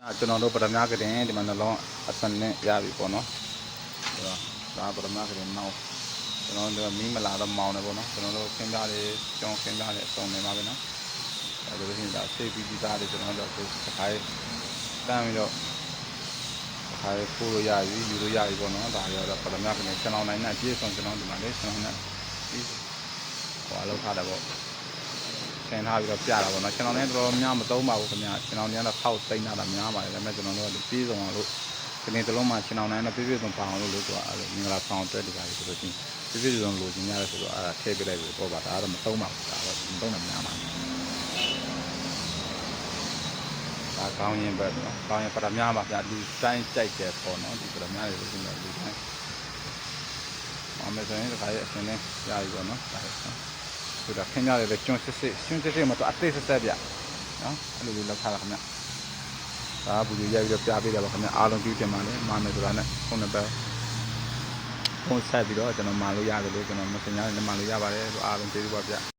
ကျွန်တော်တို့ပထမကတင်ဒီမှာနှလုံးအစနဲ့ရပြီပေါ့နော်ဒါပထမကတင်မောင်းကျွန်တော်တို့မီးမလာတော့မောင်းတယ်ပေါ့နော်ကျွန်တော်တို့ခင်းသားလေးကျောင်းခင်းသားလေးအစုံနေပါပဲနော်အဲဒါလို့ရှိရင်ဒါဆေးပြီးသားလေးကျွန်တော်တို့တစ်ခါတန်းပြီးတော့တစ်ခါပို့လို့ရပြီယူလို့ရပြီပေါ့နော်ဒါရောပထမကတင်ကျွန်တော်နိုင်နဲ့ပြေးဆုံးကျွန်တော်ဒီမှာလေးကျွန်တော်နဲ့ပြီးဟိုအလုပ်ထားတယ်ပေါ့ဆင်ထားပြီးတော့ပြတာပေါ့နော်ကျွန်တော်လည်းတော်တော်များမသုံးပါဘူးခင်ဗျာကျွန်တော်လည်းတော့ခောက်သိမ်းတာများပါတယ်ဒါပေမဲ့ကျွန်တော်တို့ပြေးဆုံးအောင်လို့ဒီနေ့တလုံးမှာကျွန်တော်လည်းပြည့်ပြည့်စုံပါအောင်လို့ဆိုတာအဲ့မင်္ဂလာဆောင်အတွက်ဒီပါဆိုလို့ချင်းပြည့်ပြည့်စုံလို့ချင်းရတယ်ဆိုတော့အဲ့ဒါထည့်ပေးလိုက်ပြီပေါ့ပါဒါတော့မသုံးပါဘူးဒါတော့မသုံးတယ်များပါဒါကောင်းရင်ပဲနော်ကောင်းရင်ပထမမှာဗျာလူတိုင်းကြိုက်တယ်ပေါ့နော်ဒီပထမလေးလို့ချင်းတော့လူတိုင်းအမေဆိုရင်ဒီခါရဲ့အစင်းနဲ့ရပြီပေါ့နော်ဒါခင်းရတယ်လေကျွန်းစစ်စစ်မတော့အသေးဆက်ပြနော်အဲ့လိုလေးလောက်ထားတာခင်ဗျဒါဘူးကြီးရိုက်ပြီးတော့ပြပေးတယ်ပါခင်ဗျအားလုံးပြုတင်ပါလေမာမယ်ဆိုတာနဲ့ဖုန်းနံပါတ်ဖုန်းဆက်ပြီးတော့ကျွန်တော်မာလို့ရတယ်လို့ကျွန်တော်မစင်ညာနဲ့မာလို့ရပါတယ်အားလုံးကျေးဇူးပါဗျ